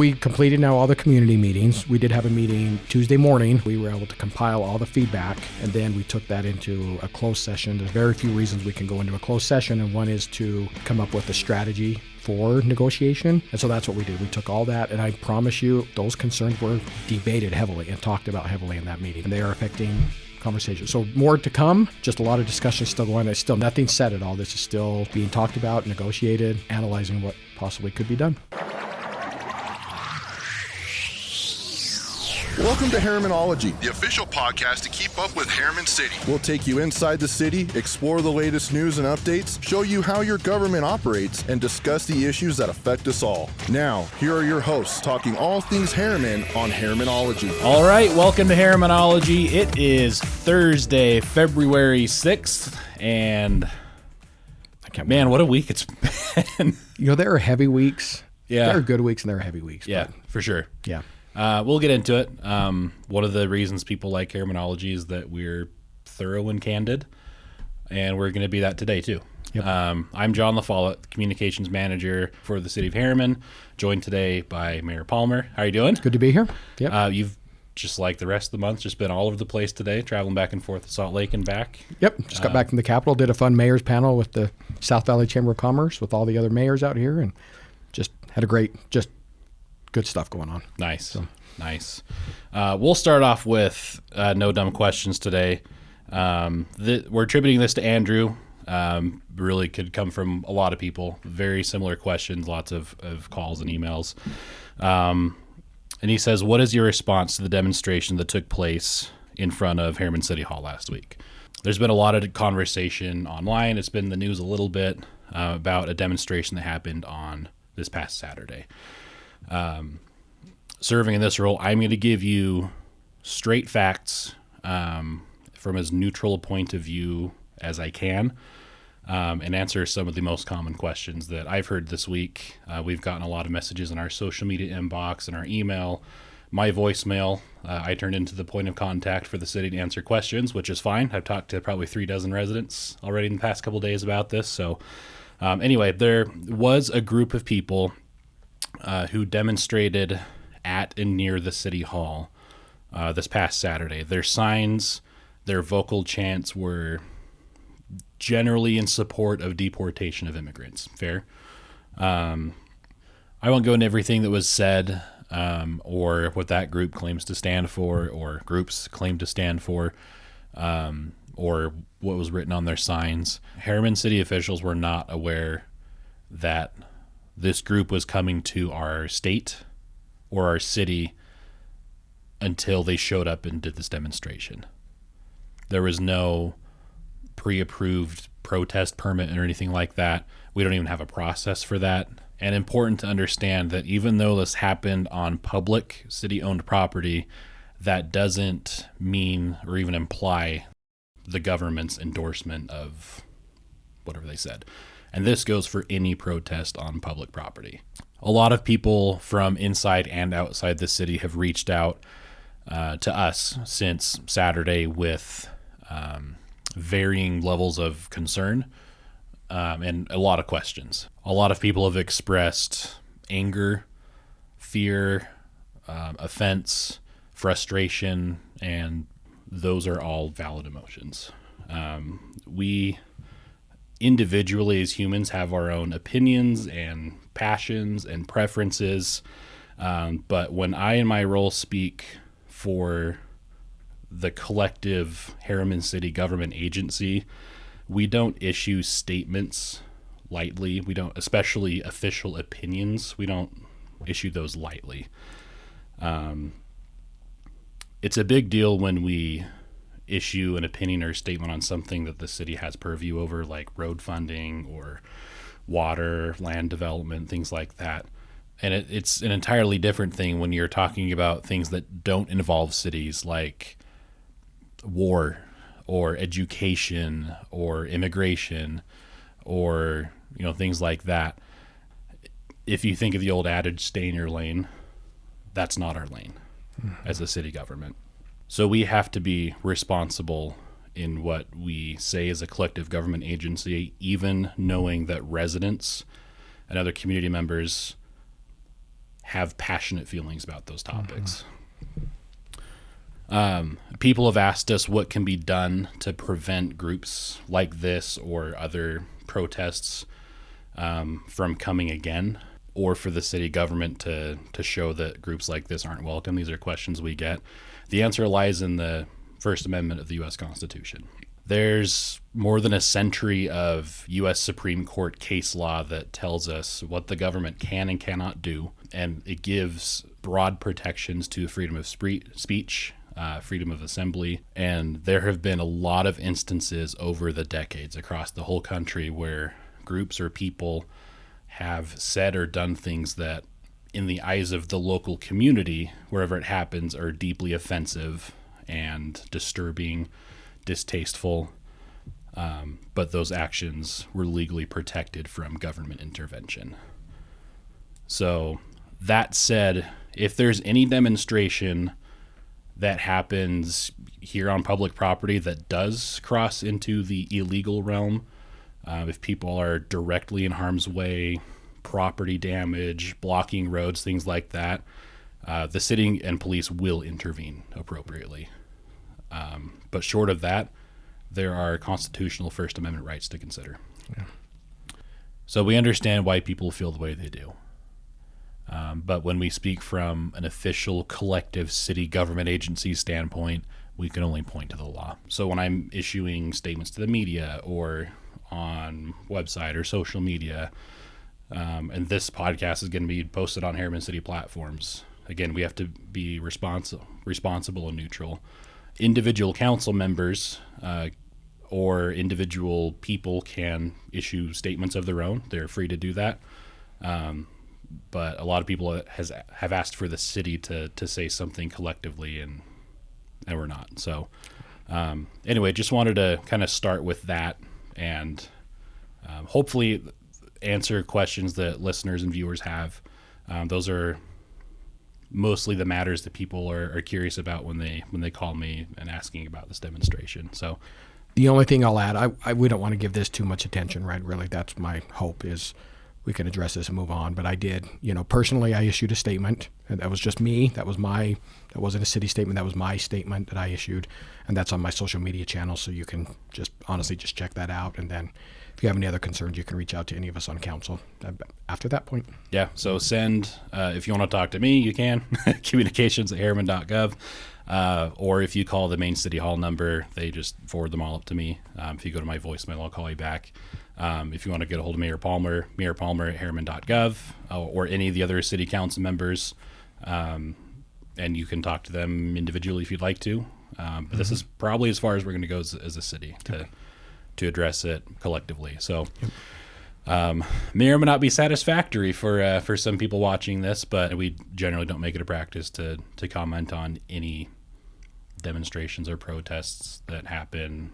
We completed now all the community meetings. We did have a meeting Tuesday morning. We were able to compile all the feedback, and then we took that into a closed session. There's very few reasons we can go into a closed session, and one is to come up with a strategy for negotiation. And so that's what we did. We took all that, and I promise you, those concerns were debated heavily and talked about heavily in that meeting, and they are affecting conversation. So more to come, just a lot of discussion still going on. There's still nothing said at all. This is still being talked about, negotiated, analyzing what possibly could be done. Welcome to Herrimanology, the official podcast to keep up with Herriman City. We'll take you inside the city, explore the latest news and updates, show you how your government operates, and discuss the issues that affect us all. Now, here are your hosts talking all things Herriman on Herrimanology. All right, welcome to Herrimanology. It is Thursday, February 6th, and man, what a week it's been. You know, there are heavy weeks. Yeah. There are good weeks and there are heavy weeks. Yeah, but for sure. yeah. We'll get into it. One of the reasons people like Herrimanology is that we're thorough and candid, and we're going to be that today too. Yep. I'm John LaFollette, Communications Manager for the City of Herriman, joined today by Mayor Palmer. How are you doing? Good to be here. Yep. You've, just like the rest of the month, just been all over the place today, traveling back and forth to Salt Lake and back. Yep. Just got back from the Capitol, did a fun mayor's panel with the South Valley Chamber of Commerce with all the other mayors out here, and just had a great, just good stuff going on. Nice. Nice. We'll start off with no dumb questions today. We're attributing this to Andrew. Really could come from a lot of people. Very similar questions, lots of calls and emails. And he says, what is your response to the demonstration that took place in front of Herriman City Hall last week? There's been a lot of conversation online. It's been in the news a little bit about a demonstration that happened on this past Saturday. Serving in this role, I'm going to give you straight facts from as neutral a point of view as I can, and answer some of the most common questions that I've heard this week. We've gotten a lot of messages in our social media inbox and our email, my voicemail. I turned into the point of contact for the city to answer questions, which is fine. I've talked to probably 36 residents already in the past couple days about this. So anyway, there was a group of people who demonstrated at and near the city hall this past Saturday. Their signs, their vocal chants were generally in support of deportation of immigrants. Fair. I won't go into everything that was said or what that group claims to stand for or groups claim to stand for or what was written on their signs. Herriman City officials were not aware that this group was coming to our state or our city until they showed up and did this demonstration. There was no pre-approved protest permit or anything like that. We don't even have a process for that. And important to understand that even though this happened on public city-owned property, that doesn't mean or even imply the government's endorsement of whatever they said. And this goes for any protest on public property. A lot of people from inside and outside the city have reached out to us since Saturday with varying levels of concern and a lot of questions. A lot of people have expressed anger, fear, offense, frustration, and those are all valid emotions. We individually as humans have our own opinions and passions and preferences, but when I in my role speak for the collective Herriman City government agency, we don't issue statements lightly. We don't, especially official opinions, we don't issue those lightly. It's a big deal when we issue an opinion or statement on something that the city has purview over, like road funding or water, land development, things like that. And it's an entirely different thing when you're talking about things that don't involve cities, like war or education or immigration or, you know, things like that. If you think of the old adage, stay in your lane, that's not our lane as a city government. So we have to be responsible in what we say as a collective government agency, even knowing that residents and other community members have passionate feelings about those topics. People have asked us what can be done to prevent groups like this or other protests from coming again, or for the city government to show that groups like this aren't welcome. These are questions we get. The answer lies in the First Amendment of the U.S. Constitution. There's more than a century of U.S. Supreme Court case law that tells us what the government can and cannot do, and it gives broad protections to freedom of speech, freedom of assembly, and there have been a lot of instances over the decades across the whole country where groups or people have said or done things that, in the eyes of the local community, wherever it happens, are deeply offensive and disturbing, distasteful, but those actions were legally protected from government intervention. So that said, if there's any demonstration that happens here on public property that does cross into the illegal realm, if people are directly in harm's way, property damage, blocking roads, things like that, the city and police will intervene appropriately. But short of that, there are constitutional First Amendment rights to consider. Yeah. So we understand why people feel the way they do. But when we speak from an official collective city government agency standpoint, we can only point to the law. So when I'm issuing statements to the media or on website or social media, and this podcast is going to be posted on Herriman City platforms, again, we have to be responsible and neutral. Individual council members or individual people can issue statements of their own. They're free to do that. But a lot of people have asked for the city to say something collectively, and we're not. So anyway, just wanted to kind of start with that and hopefully answer questions that listeners and viewers have. Those are mostly the matters that people are curious about when they call me and asking about this demonstration. So the only thing I'll add, we don't want to give this too much attention, right? Really, that's my hope, is we can address this and move on. But I did, personally, I issued a statement, and that was just me. That wasn't a city statement. That was my statement that I issued, and that's on my social media channel. So you can just check that out. And then if you have any other concerns, you can reach out to any of us on council after that point. Yeah. So send, if you want to talk to me, you can, communications@herriman.gov. Or if you call the main city hall number, they just forward them all up to me. If you go to my voicemail, I'll call you back. If you want to get a hold of Mayor Palmer @herriman.gov, or any of the other city council members, and you can talk to them individually if you'd like to. But this is probably as far as we're going to go as a city to address it collectively. So may or may not be satisfactory for some people watching this, but we generally don't make it a practice to comment on any demonstrations or protests that happen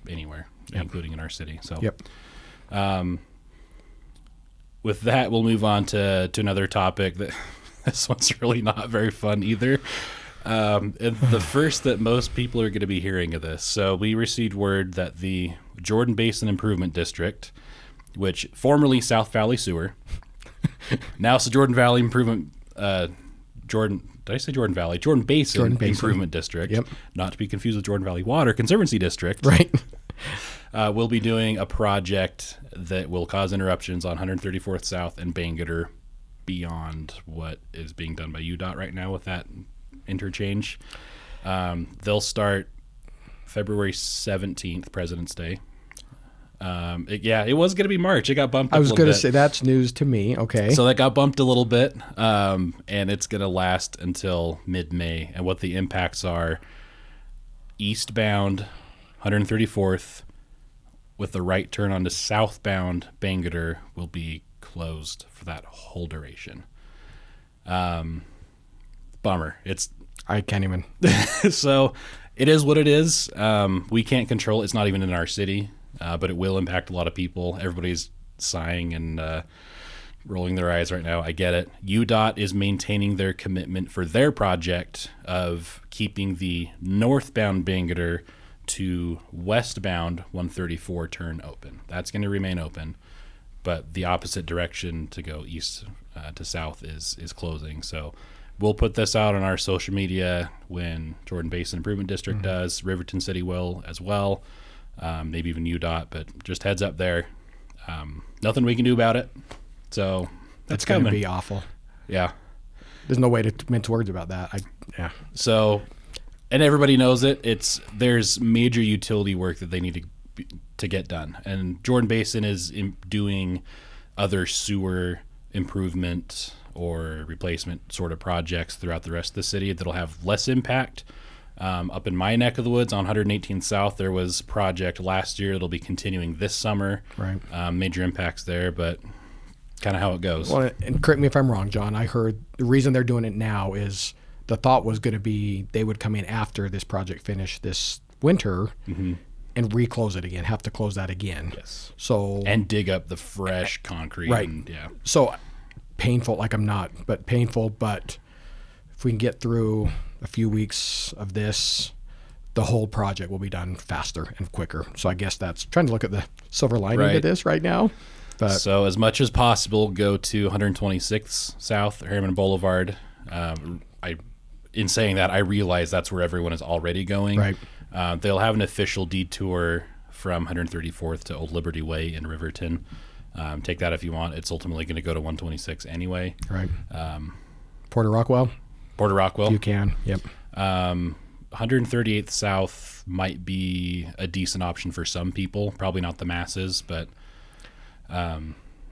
anywhere, including in our city. So with that, we'll move on to another topic that this one's really not very fun either. And the first that most people are going to be hearing of this. So we received word that the Jordan Basin Improvement District, which formerly South Valley Sewer, now it's the Jordan Valley Improvement, Jordan Basin Improvement District, not to be confused with Jordan Valley Water Conservancy District, right? We'll be doing a project that will cause interruptions on 134th South and Bangerter beyond what is being done by UDOT right now with that interchange. They'll start February 17th, President's Day. It was going to be March. It got bumped. I was going to say that's news to me. Okay. So that got bumped a little bit, and it's going to last until mid-May. And what the impacts are: eastbound 134th with the right turn onto southbound Bangerter will be closed for that whole duration. Bummer. I can't even. So it is what it is. We can't control it. It's not even in our city. But it will impact a lot of people. Everybody's sighing and rolling their eyes right now. I get it. UDOT is maintaining their commitment for their project of keeping the northbound Bangerter to westbound 134 turn open. That's going to remain open. but the opposite direction to go east to south is closing. So we'll put this out on our social media when Jordan Basin Improvement District does. Riverton City will as well, maybe even UDOT, but just heads up there. Nothing we can do about it. So That's going to be awful. Yeah. There's no way to mince words about that. So, and everybody knows it. There's major utility work that they need to get done. And Jordan Basin is doing other sewer improvement or replacement sort of projects throughout the rest of the city that'll have less impact. Up in my neck of the woods on 118 South, there was a project last year that'll be continuing this summer. Right. Major impacts there, but kind of how it goes. Well, and correct me if I'm wrong, John. I heard the reason they're doing it now is the thought was going to be they would come in after this project finished this winter and reclose it again, have to close that again. Yes. So and dig up the fresh concrete. Right. And, yeah. So painful, like I'm not, but painful. But if we can get through a few weeks of this, the whole project will be done faster and quicker. So I guess that's trying to look at the silver lining of this right now. But so as much as possible, go to 126th South, Herriman Boulevard. In saying that, I realize that's where everyone is already going. Right. They'll have an official detour from 134th to Old Liberty Way in Riverton. Take that if you want. It's ultimately going to go to 126 anyway. Right. Porter Rockwell. If you can. Yep. 138th South might be a decent option for some people. Probably not the masses, but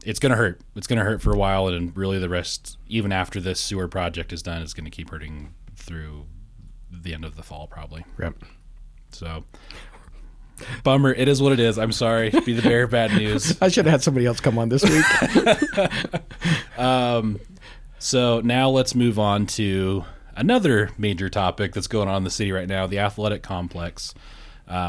it's going to hurt. It's going to hurt for a while, and really the rest, even after this sewer project is done, is going to keep hurting through the end of the fall probably. Yep. So, bummer. It is what it is. I'm sorry. Be the bearer of bad news. I should have had somebody else come on this week. So now let's move on to another major topic that's going on in the city right now, the athletic complex.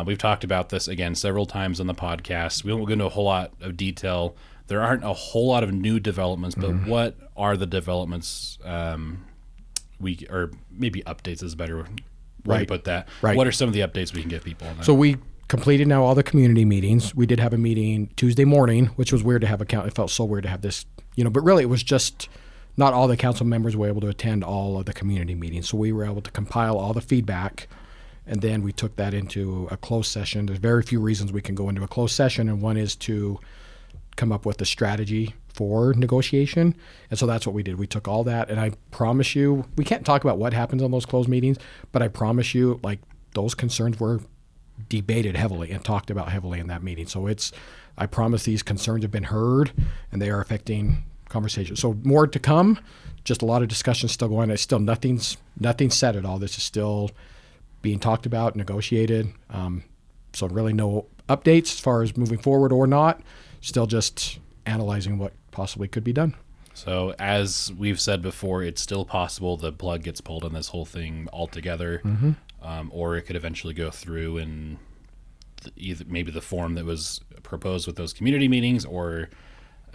We've talked about this, again, several times on the podcast. We won't go into a whole lot of detail. There aren't a whole lot of new developments, but what are the developments or maybe updates is a better way to put that. Right. What are some of the updates we can give people on that? So we completed now all the community meetings. We did have a meeting Tuesday morning, which was weird to have it felt so weird to have this, but really it was just not all the council members were able to attend all of the community meetings. So we were able to compile all the feedback, and then we took that into a closed session. There's very few reasons we can go into a closed session, and one is to come up with a strategy for negotiation. And so that's what we did. We took all that, and I promise you, we can't talk about what happens on those closed meetings, but I promise you, those concerns were debated heavily and talked about heavily in that meeting. So I promise these concerns have been heard, and they are affecting conversation. So more to come, just a lot of discussion still going on. It's still nothing's said at all. This is still being talked about, negotiated. So really no updates as far as moving forward or not. Still just analyzing what possibly could be done. So as we've said before, it's still possible the plug gets pulled on this whole thing altogether, or it could eventually go through in either maybe the form that was proposed with those community meetings or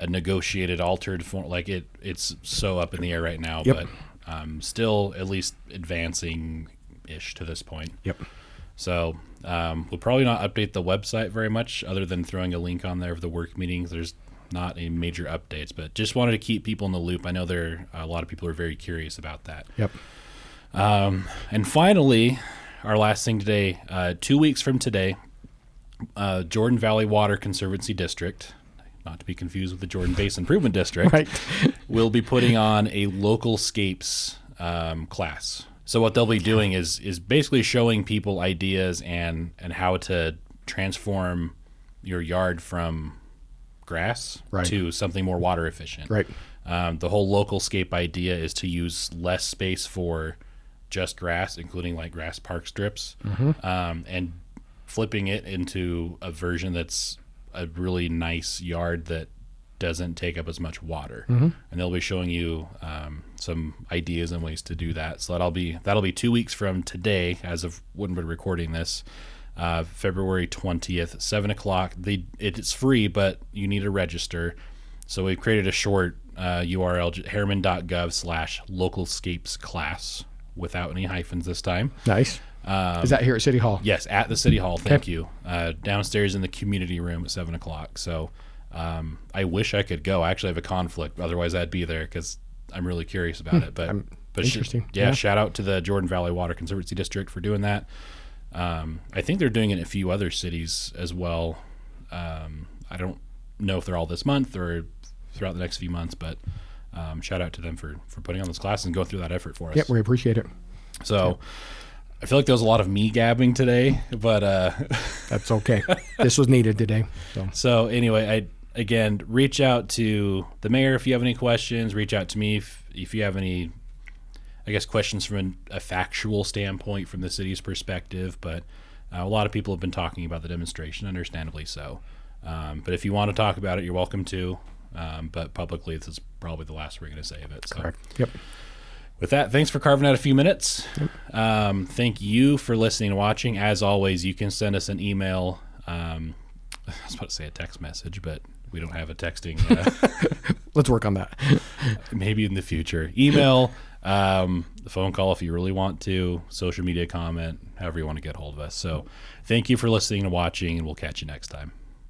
a negotiated, altered form. It's so up in the air right now, but still at least advancing-ish to this point. Yep. So we'll probably not update the website very much other than throwing a link on there for the work meetings. There's not any major updates, but just wanted to keep people in the loop. I know a lot of people are very curious about that. Yep. And finally, our last thing today, 2 weeks from today, Jordan Valley Water Conservancy District, not to be confused with the Jordan Basin Improvement District, right, will be putting on a Localscapes class. So what they'll be doing is basically showing people ideas and how to transform your yard from grass to something more water efficient. Right. The whole Localscape idea is to use less space for just grass, including grass park strips, and flipping it into a version that's a really nice yard that doesn't take up as much water. And they'll be showing you some ideas and ways to do that. So that'll be 2 weeks from today, as of when we're recording this, February 20th, 7:00. It's free, but you need to register. So we've created a short URL, herriman.gov/localscapes class, without any hyphens this time. Nice. Is that here at City Hall? Yes, at the City Hall. Thank you. Downstairs in the community room at 7:00. So I wish I could go. I actually have a conflict. Otherwise, I'd be there because I'm really curious about it. But interesting. Yeah, shout out to the Jordan Valley Water Conservancy District for doing that. I think they're doing it in a few other cities as well. I don't know if they're all this month or throughout the next few months, but shout out to them for putting on this class and going through that effort for us. Yeah, we appreciate it. So I feel like there was a lot of me gabbing today, but that's okay. This was needed today. So anyway, again, reach out to the mayor if you have any questions. Reach out to me if you have any, I guess, questions from a factual standpoint from the city's perspective. But a lot of people have been talking about the demonstration, understandably so. But if you want to talk about it, you're welcome to. But publicly, this is probably the last we're going to say of it. So. Correct. Yep. With that, thanks for carving out a few minutes. Thank you for listening and watching. As always, you can send us an email. I was about to say a text message, but we don't have a texting. Let's work on that. Maybe in the future. Email, the phone call if you really want to, social media comment, however you want to get hold of us. So thank you for listening and watching, and we'll catch you next time.